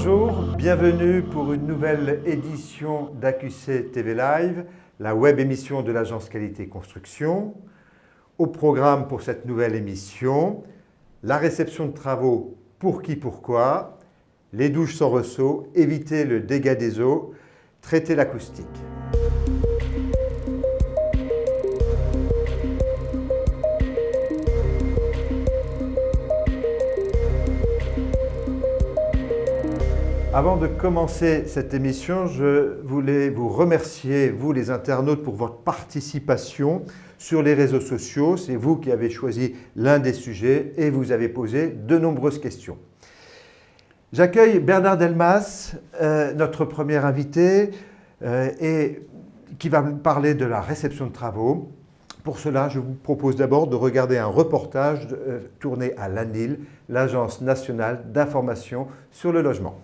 Bonjour, bienvenue pour une nouvelle édition d'AQC TV Live, la web émission de l'agence Qualité Construction. Au programme pour cette nouvelle émission, la réception de travaux pour qui, pourquoi, les douches sans ressaut, éviter le dégât des eaux, traiter l'acoustique. Avant de commencer cette émission, je voulais vous remercier, vous les internautes, pour votre participation sur les réseaux sociaux. C'est vous qui avez choisi l'un des sujets et vous avez posé de nombreuses questions. J'accueille Bernard Delmas, notre premier invité, et qui va me parler de la réception de travaux. Pour cela, je vous propose d'abord de regarder un reportage tourné à l'ANIL, l'Agence nationale d'information sur le logement.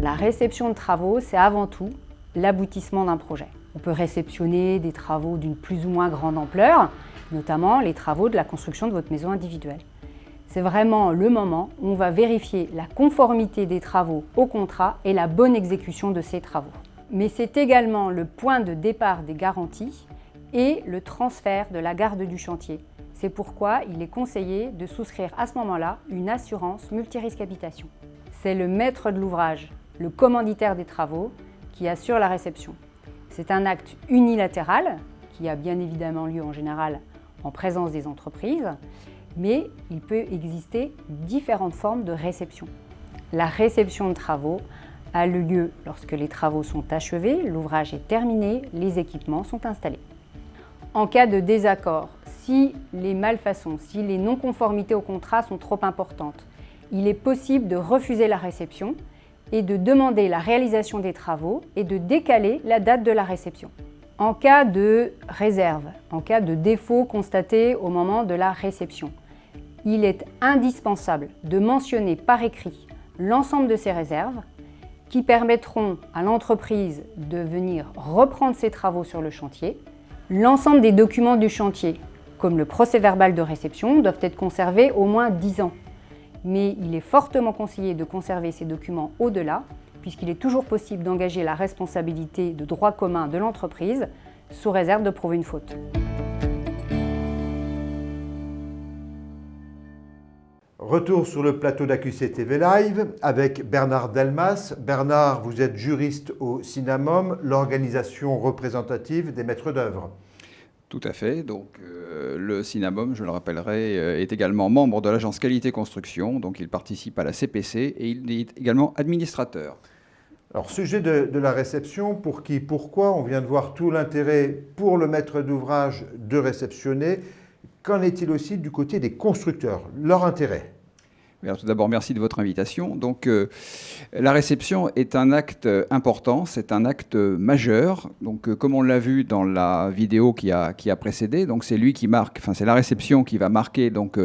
La réception de travaux, c'est avant tout l'aboutissement d'un projet. On peut réceptionner des travaux d'une plus ou moins grande ampleur, notamment les travaux de la construction de votre maison individuelle. C'est vraiment le moment où on va vérifier la conformité des travaux au contrat et la bonne exécution de ces travaux. Mais c'est également le point de départ des garanties et le transfert de la garde du chantier. C'est pourquoi il est conseillé de souscrire à ce moment-là une assurance multirisque habitation. C'est le maître de l'ouvrage, le commanditaire des travaux, qui assure la réception. C'est un acte unilatéral qui a bien évidemment lieu en général en présence des entreprises, mais il peut exister différentes formes de réception. La réception de travaux a lieu lorsque les travaux sont achevés, l'ouvrage est terminé, les équipements sont installés. En cas de désaccord, si les malfaçons, si les non-conformités au contrat sont trop importantes, il est possible de refuser la réception et de demander la réalisation des travaux et de décaler la date de la réception. En cas de réserve, en cas de défaut constaté au moment de la réception, il est indispensable de mentionner par écrit l'ensemble de ces réserves qui permettront à l'entreprise de venir reprendre ses travaux sur le chantier. L'ensemble des documents du chantier, comme le procès-verbal de réception, doivent être conservés au moins 10 ans. Mais il est fortement conseillé de conserver ces documents au-delà, puisqu'il est toujours possible d'engager la responsabilité de droit commun de l'entreprise, sous réserve de prouver une faute. Retour sur le plateau d'AQC TV Live avec Bernard Delmas. Bernard, vous êtes juriste au CINAMOM, l'organisation représentative des maîtres d'œuvre. Tout à fait. Donc, le CINAMOM, je le rappellerai, est également membre de l'agence Qualité Construction. Donc, il participe à la CPC et il est également administrateur. Alors, sujet de la réception, pour qui, pourquoi, on vient de voir tout l'intérêt pour le maître d'ouvrage de réceptionner. Qu'en est-il aussi du côté des constructeurs, leur intérêt ? Alors, tout d'abord, merci de votre invitation. Donc, la réception est un acte important, c'est un acte majeur. Donc, comme on l'a vu dans la vidéo qui a précédé, donc c'est lui qui marque, enfin c'est la réception qui va marquer donc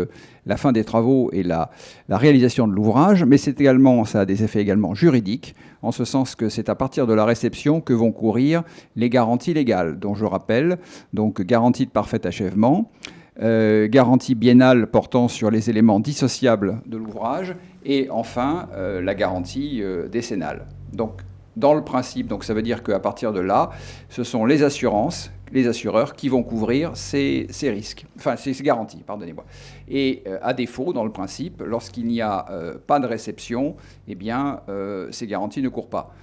la fin des travaux et la réalisation de l'ouvrage. Mais c'est également, ça a des effets également juridiques, en ce sens que c'est à partir de la réception que vont courir les garanties légales, dont je rappelle donc garantie de parfait achèvement. Garantie biennale portant sur les éléments dissociables de l'ouvrage et enfin la garantie décennale. Donc dans le principe, donc ça veut dire qu'à partir de là, ce sont les assurances, les assureurs qui vont couvrir ces risques, enfin ces garanties, pardonnez-moi. Et à défaut, dans le principe, lorsqu'il n'y a pas de réception, eh bien ces garanties ne courent pas.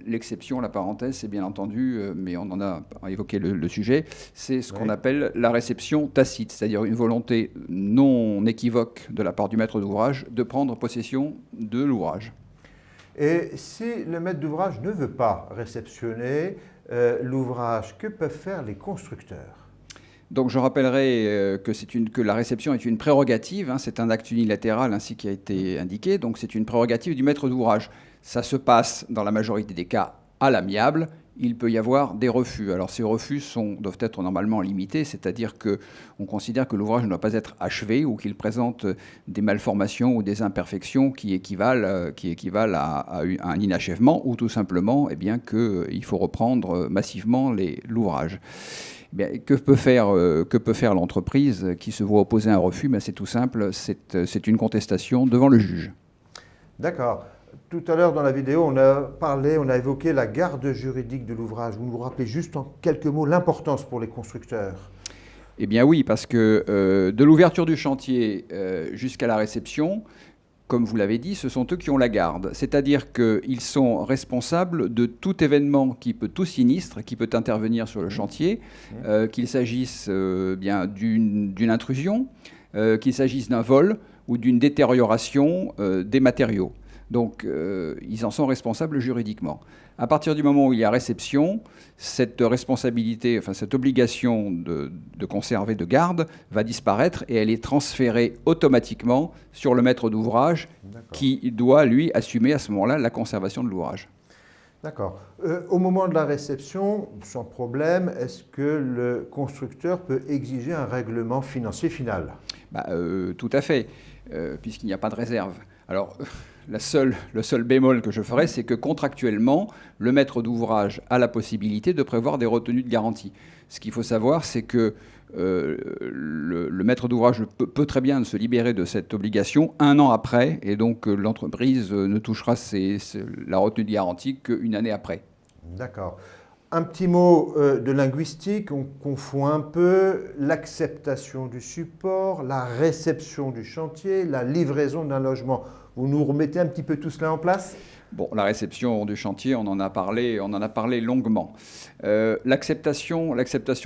L'exception, la parenthèse, c'est bien entendu, mais on en a évoqué le sujet, c'est ce qu'on appelle la réception tacite, c'est-à-dire une volonté non équivoque de la part du maître d'ouvrage de prendre possession de l'ouvrage. Et si le maître d'ouvrage ne veut pas réceptionner l'ouvrage, que peuvent faire les constructeurs ? Donc je rappellerai que la réception est une prérogative, hein, c'est un acte unilatéral ainsi qui a été indiqué, donc c'est une prérogative du maître d'ouvrage. Ça se passe dans la majorité des cas à l'amiable, il peut y avoir des refus. Alors ces refus doivent être normalement limités, c'est-à-dire qu'on considère que l'ouvrage ne doit pas être achevé ou qu'il présente des malformations ou des imperfections qui équivalent à un inachèvement, ou tout simplement qu'il faut reprendre massivement l'ouvrage. Que peut faire l'entreprise qui se voit opposer un refus? C'est tout simple, c'est une contestation devant le juge. D'accord. Tout à l'heure dans la vidéo, on a évoqué la garde juridique de l'ouvrage. Vous nous rappelez juste en quelques mots l'importance pour les constructeurs? Eh bien oui, parce que de l'ouverture du chantier jusqu'à la réception, comme vous l'avez dit, ce sont eux qui ont la garde. C'est-à-dire qu'ils sont responsables de tout événement tout sinistre qui peut intervenir sur le chantier, qu'il s'agisse d'une intrusion, qu'il s'agisse d'un vol ou d'une détérioration des matériaux. Donc, ils en sont responsables juridiquement. À partir du moment où il y a réception, cette responsabilité, cette obligation de conserver de garde va disparaître et elle est transférée automatiquement sur le maître d'ouvrage qui doit, lui, assumer à ce moment-là la conservation de l'ouvrage. D'accord. Au moment de la réception, sans problème, est-ce que le constructeur peut exiger un règlement financier final? Tout à fait, puisqu'il n'y a pas de réserve. Alors, le seul bémol que je ferai, c'est que contractuellement, le maître d'ouvrage a la possibilité de prévoir des retenues de garantie. Ce qu'il faut savoir, c'est que le maître d'ouvrage peut très bien se libérer de cette obligation 1 an après, et donc l'entreprise ne touchera la retenue de garantie qu'1 année après. D'accord. Un petit mot de linguistique, on confond un peu l'acceptation du support, la réception du chantier, la livraison d'un logement. Vous nous remettez un petit peu tout cela en place? Bon, la réception du chantier, on en a parlé longuement. L'acceptation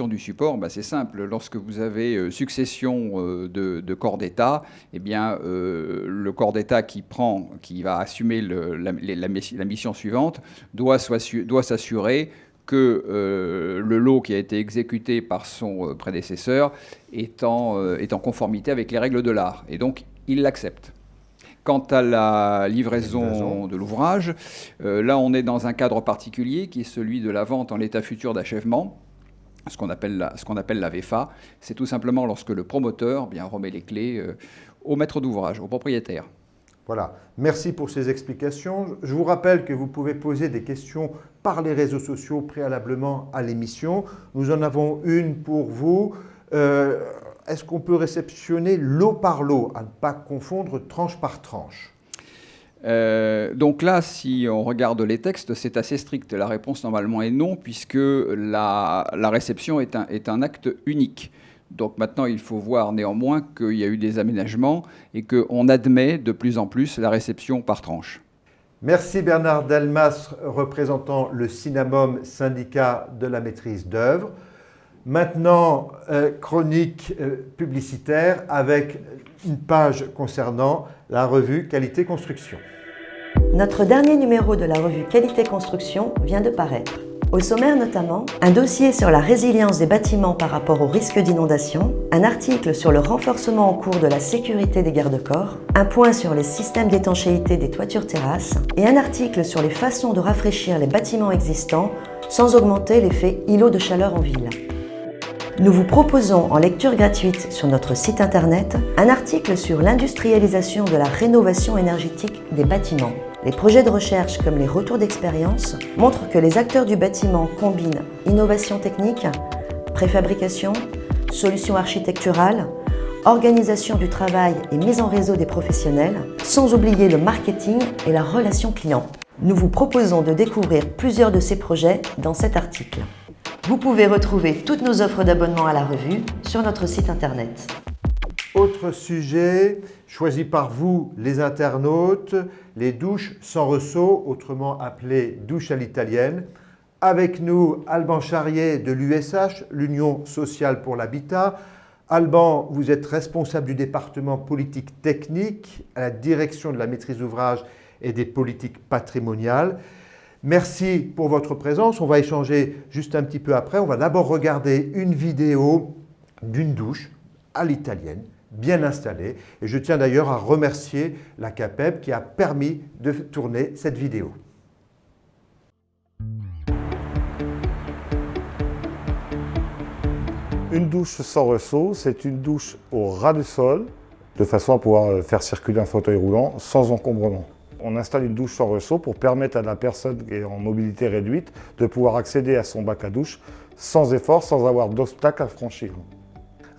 du support, c'est simple. Lorsque vous avez succession de corps d'État, le corps d'État qui va assumer la mission suivante doit s'assurer que le lot qui a été exécuté par son prédécesseur est en conformité avec les règles de l'art. Et donc, il l'accepte. Quant à la livraison de l'ouvrage, là on est dans un cadre particulier qui est celui de la vente en l'état futur d'achèvement, ce qu'on appelle la VFA. C'est tout simplement lorsque le promoteur remet les clés au maître d'ouvrage, au propriétaire. Voilà, merci pour ces explications. Je vous rappelle que vous pouvez poser des questions par les réseaux sociaux préalablement à l'émission. Nous en avons une pour vous. Est-ce qu'on peut réceptionner lot par lot, à ne pas confondre tranche par tranche? Donc là, si on regarde les textes, c'est assez strict. La réponse normalement est non, puisque la réception est un acte unique. Donc maintenant, il faut voir néanmoins qu'il y a eu des aménagements et qu'on admet de plus en plus la réception par tranche. Merci Bernard Delmas, représentant le Synamom, syndicat de la maîtrise d'œuvre. Maintenant, chronique publicitaire avec une page concernant la revue Qualité Construction. Notre dernier numéro de la revue Qualité Construction vient de paraître. Au sommaire notamment, un dossier sur la résilience des bâtiments par rapport au risque d'inondation, un article sur le renforcement en cours de la sécurité des garde-corps, un point sur les systèmes d'étanchéité des toitures terrasses et un article sur les façons de rafraîchir les bâtiments existants sans augmenter l'effet îlot de chaleur en ville. Nous vous proposons en lecture gratuite sur notre site internet un article sur l'industrialisation de la rénovation énergétique des bâtiments. Les projets de recherche comme les retours d'expérience montrent que les acteurs du bâtiment combinent innovation technique, préfabrication, solutions architecturales, organisation du travail et mise en réseau des professionnels, sans oublier le marketing et la relation client. Nous vous proposons de découvrir plusieurs de ces projets dans cet article. Vous pouvez retrouver toutes nos offres d'abonnement à la revue sur notre site internet. Autre sujet choisi par vous, les internautes, les douches sans ressaut, autrement appelées douches à l'italienne. Avec nous, Alban Charrier de l'USH, l'Union sociale pour l'habitat. Alban, vous êtes responsable du département politique technique à la direction de la maîtrise d'ouvrage et des politiques patrimoniales. Merci pour votre présence. On va échanger juste un petit peu après. On va d'abord regarder une vidéo d'une douche à l'italienne, bien installée. Et je tiens d'ailleurs à remercier la CAPEB qui a permis de tourner cette vidéo. Une douche sans ressaut, c'est une douche au ras du sol, de façon à pouvoir faire circuler un fauteuil roulant sans encombrement. On installe une douche sans ressaut pour permettre à la personne qui est en mobilité réduite de pouvoir accéder à son bac à douche sans effort, sans avoir d'obstacle à franchir.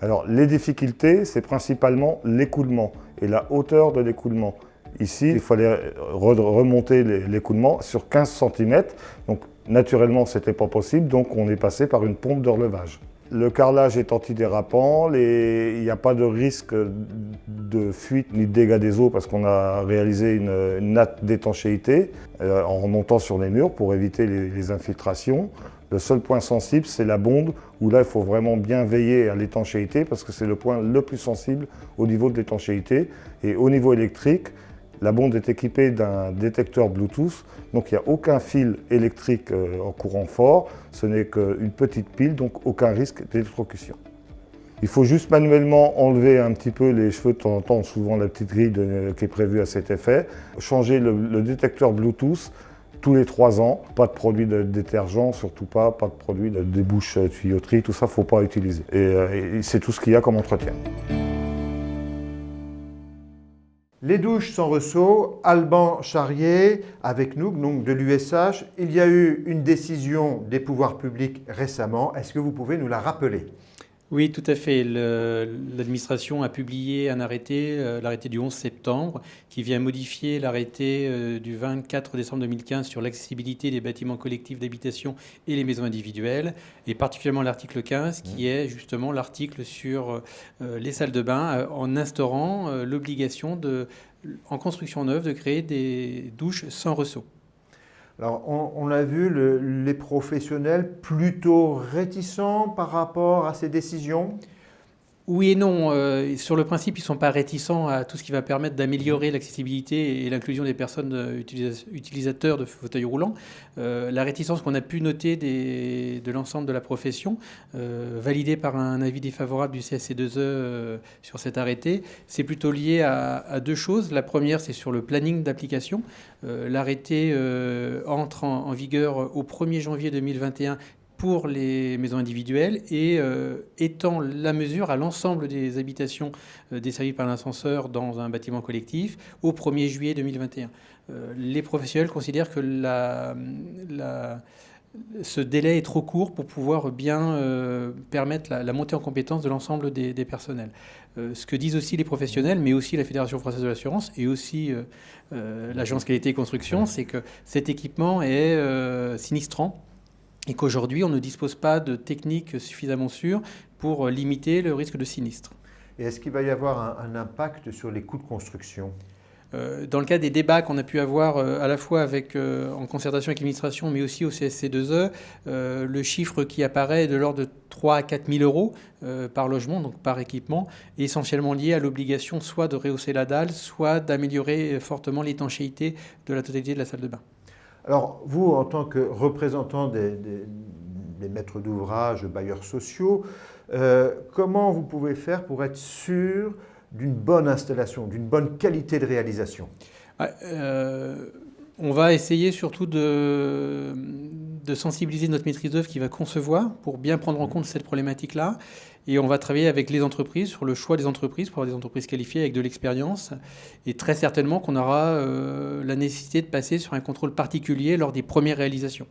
Alors, les difficultés, c'est principalement l'écoulement et la hauteur de l'écoulement. Ici, il fallait remonter l'écoulement sur 15 cm. Donc, naturellement, ce n'était pas possible, donc on est passé par une pompe de relevage. Le carrelage est antidérapant, il n'y a pas de risque de fuite ni de dégâts des eaux parce qu'on a réalisé une natte d'étanchéité en remontant sur les murs pour éviter les infiltrations. Le seul point sensible, c'est la bonde, où là, il faut vraiment bien veiller à l'étanchéité parce que c'est le point le plus sensible au niveau de l'étanchéité. Et au niveau électrique, la bonde est équipée d'un détecteur Bluetooth, donc il n'y a aucun fil électrique en courant fort, ce n'est qu'une petite pile, donc aucun risque d'électrocution. Il faut juste manuellement enlever un petit peu les cheveux de temps en temps, souvent la petite grille qui est prévue à cet effet, changer le détecteur Bluetooth tous les 3 ans, pas de produit de détergent, surtout pas de produit de débouche tuyauterie, tout ça, il ne faut pas utiliser. Et c'est tout ce qu'il y a comme entretien. Les douches sans ressaut, Alban Charrier avec nous, donc de l'USH. Il y a eu une décision des pouvoirs publics récemment. Est-ce que vous pouvez nous la rappeler ? Oui, tout à fait. L'administration a publié un arrêté, l'arrêté du 11 septembre, qui vient modifier l'arrêté du 24 décembre 2015 sur l'accessibilité des bâtiments collectifs d'habitation et les maisons individuelles, et particulièrement l'article 15, qui est justement l'article sur les salles de bain, en instaurant l'obligation en construction neuve de créer des douches sans ressaut. Alors, on l'a vu, les professionnels plutôt réticents par rapport à ces décisions. Oui et non. Sur le principe, ils ne sont pas réticents à tout ce qui va permettre d'améliorer l'accessibilité et l'inclusion des personnes utilisateurs de fauteuils roulants. La réticence qu'on a pu noter de l'ensemble de la profession, validée par un avis défavorable du CSC2E sur cet arrêté, c'est plutôt lié à 2 choses. La première, c'est sur le planning d'application. L'arrêté entre en vigueur au 1er janvier 2021 pour les maisons individuelles et étend la mesure à l'ensemble des habitations desservies par l'ascenseur dans un bâtiment collectif au 1er juillet 2021. Les professionnels considèrent que ce délai est trop court pour pouvoir bien permettre la montée en compétence de l'ensemble des personnels. Ce que disent aussi les professionnels, mais aussi la Fédération française de l'assurance et aussi l'Agence qualité et construction, c'est que cet équipement est sinistrant, et qu'aujourd'hui, on ne dispose pas de techniques suffisamment sûres pour limiter le risque de sinistre. Et est-ce qu'il va y avoir un impact sur les coûts de construction ? Dans le cadre des débats qu'on a pu avoir à la fois en concertation avec l'administration, mais aussi au CSC2E, le chiffre qui apparaît est de l'ordre de 3 à 4 000 euros par logement, donc par équipement, essentiellement lié à l'obligation soit de rehausser la dalle, soit d'améliorer fortement l'étanchéité de la totalité de la salle de bain. Alors, vous, en tant que représentant des maîtres d'ouvrage, bailleurs sociaux, comment vous pouvez faire pour être sûr d'une bonne installation, d'une bonne qualité de réalisation ? On va essayer surtout de sensibiliser notre maîtrise d'œuvre qui va concevoir pour bien prendre en compte cette problématique-là. Et on va travailler avec les entreprises sur le choix des entreprises pour avoir des entreprises qualifiées avec de l'expérience. Et très certainement qu'on aura la nécessité de passer sur un contrôle particulier lors des premières réalisations.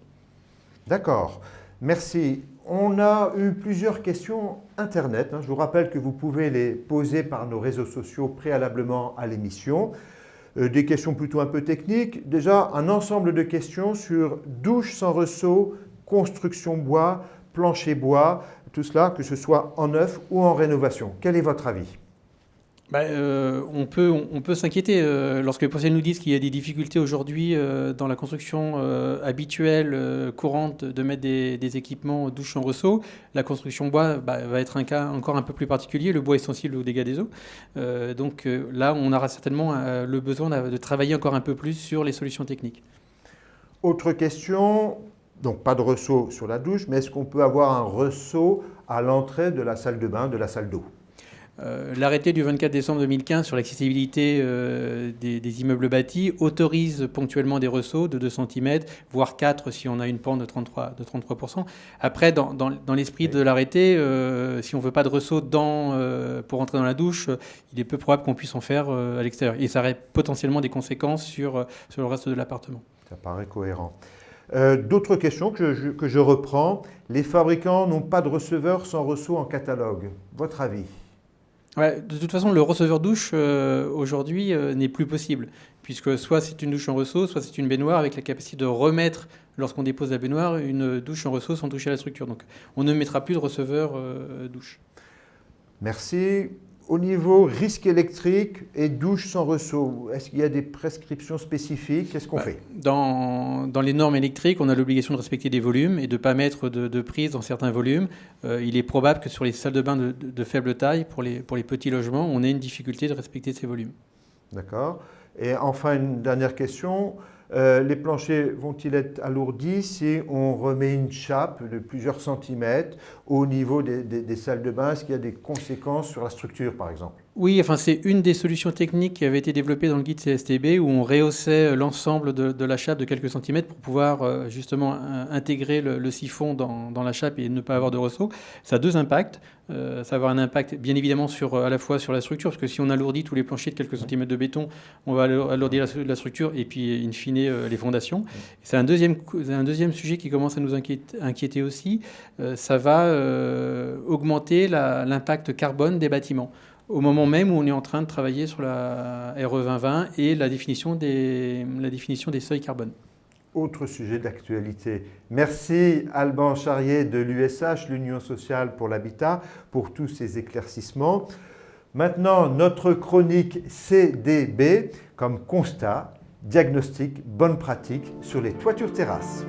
D'accord. Merci. On a eu plusieurs questions Internet. Je vous rappelle que vous pouvez les poser par nos réseaux sociaux préalablement à l'émission. Des questions plutôt un peu techniques. Déjà, un ensemble de questions sur douche sans ressaut, construction bois, plancher bois, tout cela, que ce soit en neuf ou en rénovation. Quel est votre avis ? On peut s'inquiéter lorsque les professionnels nous disent qu'il y a des difficultés aujourd'hui dans la construction habituelle, courante, de mettre des équipements douche sans ressaut. La construction bois va être un cas encore un peu plus particulier. Le bois est sensible aux dégâts des eaux. Donc là, on aura certainement le besoin de travailler encore un peu plus sur les solutions techniques. Autre question, donc pas de ressaut sur la douche, mais est-ce qu'on peut avoir un ressaut à l'entrée de la salle de bain, de la salle d'eau ? L'arrêté du 24 décembre 2015 sur l'accessibilité des immeubles bâtis autorise ponctuellement des ressauts de 2 cm, voire 4 si on a une pente de 33%. Après, dans l'esprit de l'arrêté, si on ne veut pas de ressaut pour entrer dans la douche, il est peu probable qu'on puisse en faire à l'extérieur. Et ça aurait potentiellement des conséquences sur le reste de l'appartement. Ça paraît cohérent. D'autres questions que je reprends. Les fabricants n'ont pas de receveur sans ressaut en catalogue. Votre avis ? Ouais, de toute façon, le receveur douche, aujourd'hui, n'est plus possible, puisque soit c'est une douche en ressaut, soit c'est une baignoire avec la capacité de remettre, lorsqu'on dépose la baignoire, une douche en ressaut sans toucher à la structure. Donc, on ne mettra plus de receveur douche. Merci. Au niveau risque électrique et douche sans ressaut, est-ce qu'il y a des prescriptions spécifiques ? Qu'est-ce qu'on fait ? Dans les normes électriques, on a l'obligation de respecter des volumes et de ne pas mettre de prise dans certains volumes. Il est probable que sur les salles de bain de faible taille, pour les petits logements, on ait une difficulté de respecter ces volumes. D'accord. Et enfin, une dernière question. Les planchers vont-ils être alourdis si on remet une chape de plusieurs centimètres au niveau des salles de bain ? Est-ce qu'il y a des conséquences sur la structure, par exemple ? Oui, enfin, c'est une des solutions techniques qui avait été développée dans le guide CSTB où on rehaussait l'ensemble de la chape de quelques centimètres pour pouvoir justement intégrer le siphon dans la chape et ne pas avoir de ressaut. Ça a deux impacts. Ça va avoir un impact bien évidemment à la fois sur la structure, parce que si on alourdit tous les planchers de quelques centimètres de béton, on va alourdir la structure et puis in fine les fondations. C'est un deuxième sujet qui commence à nous inquiéter aussi. Ça va augmenter l'impact carbone des bâtiments, au moment même où on est en train de travailler sur la RE 2020 et la définition des seuils carbone. Autre sujet d'actualité. Merci Alban Charrier de l'USH, l'Union sociale pour l'habitat, pour tous ces éclaircissements. Maintenant, notre chronique CDB, comme constat, diagnostic, bonne pratique sur les toitures terrasses.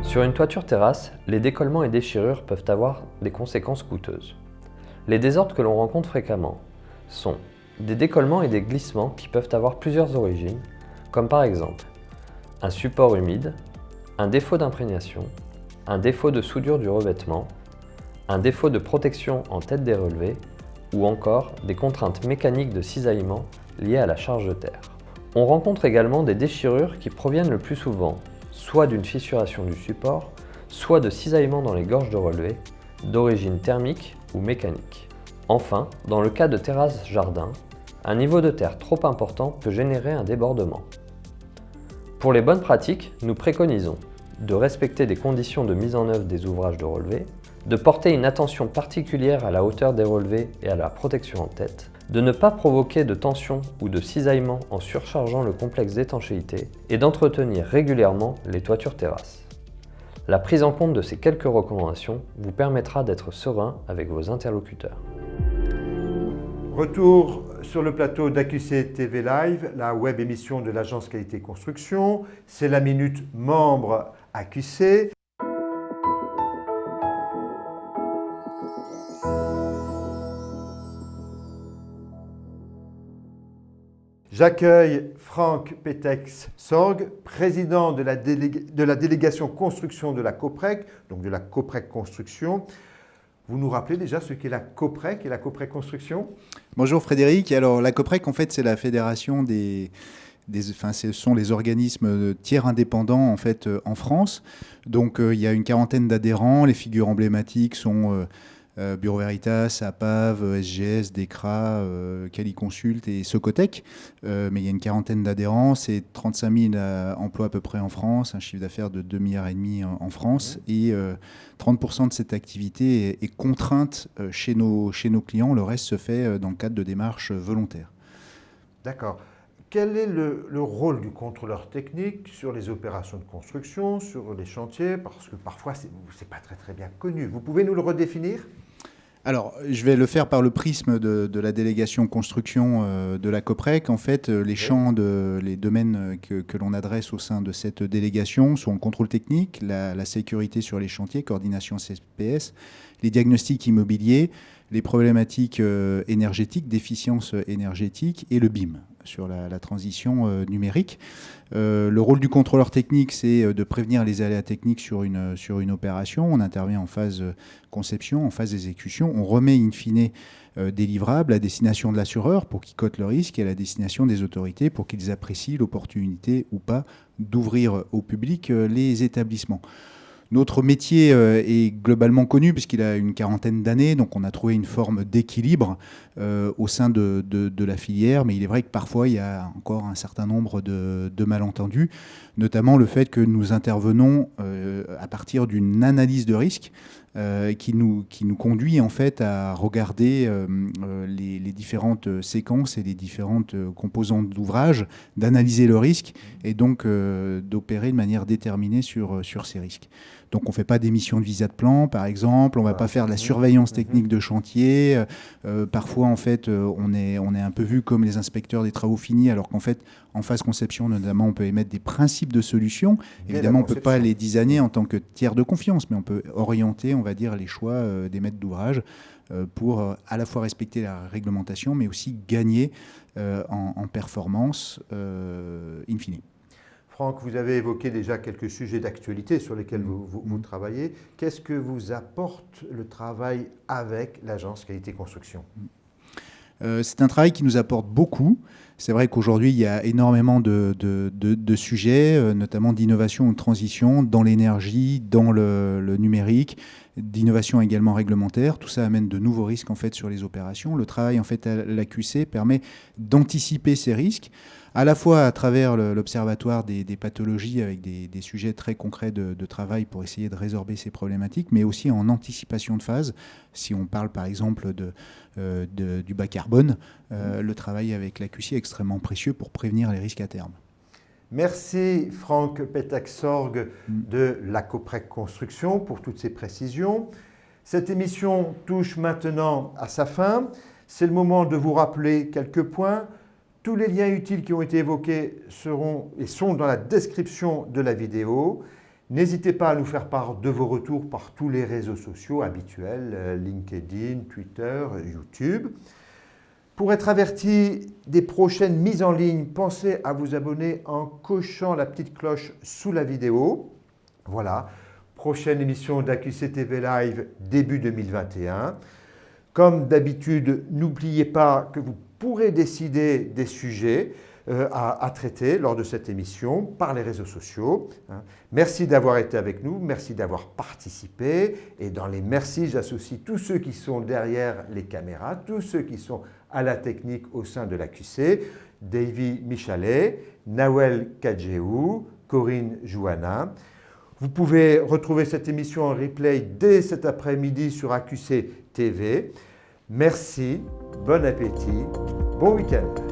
Sur une toiture terrasse, les décollements et déchirures peuvent avoir des conséquences coûteuses. Les désordres que l'on rencontre fréquemment sont des décollements et des glissements qui peuvent avoir plusieurs origines, comme par exemple un support humide, un défaut d'imprégnation, un défaut de soudure du revêtement, un défaut de protection en tête des relevés ou encore des contraintes mécaniques de cisaillement liées à la charge de terre. On rencontre également des déchirures qui proviennent le plus souvent soit d'une fissuration du support, soit de cisaillement dans les gorges de relevé, d'origine thermique ou mécanique. Enfin, dans le cas de terrasses jardin, un niveau de terre trop important peut générer un débordement. Pour les bonnes pratiques, nous préconisons de respecter des conditions de mise en œuvre des ouvrages de relevé, de porter une attention particulière à la hauteur des relevés et à la protection en tête, de ne pas provoquer de tension ou de cisaillement en surchargeant le complexe d'étanchéité et d'entretenir régulièrement les toitures terrasses. La prise en compte de ces quelques recommandations vous permettra d'être serein avec vos interlocuteurs. Retour sur le plateau d'AQC TV Live, la web émission de l'agence Qualité Construction. C'est la minute membre AQC. J'accueille Franck Petex-Sorg, président de la délégation construction de la COPREC, donc de la COPREC Construction. Vous nous rappelez déjà ce qu'est la COPREC et la COPREC Construction ? Bonjour Frédéric. Alors la COPREC, en fait, c'est la fédération ce sont les organismes tiers indépendants en fait en France. Donc il y a une quarantaine d'adhérents. Les figures emblématiques sont Bureau Veritas, APAV, SGS, DECRA, Caliconsult et Socotec. Mais il y a une quarantaine d'adhérents, c'est 35 000 emplois à peu près en France, un chiffre d'affaires de 2,5 milliards en France. Et 30% de cette activité est contrainte chez nos clients. Le reste se fait dans le cadre de démarches volontaires. D'accord. Quel est le rôle du contrôleur technique sur les opérations de construction, sur les chantiers ? Parce que parfois, ce n'est pas très bien connu. Vous pouvez nous le redéfinir ? Alors, je vais le faire par le prisme de la délégation construction de la COPREC. En fait, les champs, les domaines que l'on adresse au sein de cette délégation sont le contrôle technique, la sécurité sur les chantiers, coordination CPS, les diagnostics immobiliers, les problématiques énergétiques, d'efficience énergétique et le BIM. sur la transition numérique. Le rôle du contrôleur technique, c'est de prévenir les aléas techniques sur une opération. On intervient en phase conception, en phase exécution. On remet in fine des livrables à destination de l'assureur pour qu'il cote le risque et à la destination des autorités pour qu'ils apprécient l'opportunité ou pas d'ouvrir au public les établissements. Notre métier est globalement connu puisqu'il a une quarantaine d'années, donc on a trouvé une forme d'équilibre au sein de la filière, mais il est vrai que parfois il y a encore un certain nombre de malentendus, notamment le fait que nous intervenons à partir d'une analyse de risque qui nous conduit en fait à regarder les différentes séquences et les différentes composantes d'ouvrage, d'analyser le risque et donc d'opérer de manière déterminée sur ces risques. Donc on ne fait pas d'émission de visa de plan, par exemple, on ne va pas faire de la surveillance technique de chantier. Parfois, en fait, on est un peu vu comme les inspecteurs des travaux finis, alors qu'en fait, en phase conception, notamment, on peut émettre des principes de solution. Évidemment, on ne peut pas les designer en tant que tiers de confiance, mais on peut orienter, on va dire, les choix des maîtres d'ouvrage pour à la fois respecter la réglementation, mais aussi gagner en performance in fine. Franck, vous avez évoqué déjà quelques sujets d'actualité sur lesquels vous travaillez. Qu'est-ce que vous apporte le travail avec l'agence Qualité Construction ? C'est un travail qui nous apporte beaucoup. C'est vrai qu'aujourd'hui, il y a énormément de sujets, notamment d'innovation ou de transition dans l'énergie, dans le numérique, d'innovation également réglementaire. Tout ça amène de nouveaux risques en fait, sur les opérations. Le travail en fait, à l'AQC permet d'anticiper ces risques, à la fois à travers l'observatoire des pathologies avec des sujets très concrets de travail pour essayer de résorber ces problématiques, mais aussi en anticipation de phase. Si on parle par exemple du bas carbone, le travail avec l'AQC est extrêmement précieux pour prévenir les risques à terme. Merci Franck Petaxorg de l'Acoprec Construction pour toutes ces précisions. Cette émission touche maintenant à sa fin. C'est le moment de vous rappeler quelques points. Tous les liens utiles qui ont été évoqués seront et sont dans la description de la vidéo. N'hésitez pas à nous faire part de vos retours par tous les réseaux sociaux habituels, LinkedIn, Twitter, YouTube. Pour être averti des prochaines mises en ligne, pensez à vous abonner en cochant la petite cloche sous la vidéo. Voilà, prochaine émission d'AQC TV Live début 2021. Comme d'habitude, n'oubliez pas que vous pourrez décider des sujets à traiter lors de cette émission par les réseaux sociaux. Merci d'avoir été avec nous, merci d'avoir participé. Et dans les merci, j'associe tous ceux qui sont derrière les caméras, tous ceux qui sont à la technique au sein de l'AQC, Davy Michalet, Nawel Kadjeou, Corinne Jouana. Vous pouvez retrouver cette émission en replay dès cet après-midi sur AQC TV. Merci, bon appétit, bon week-end.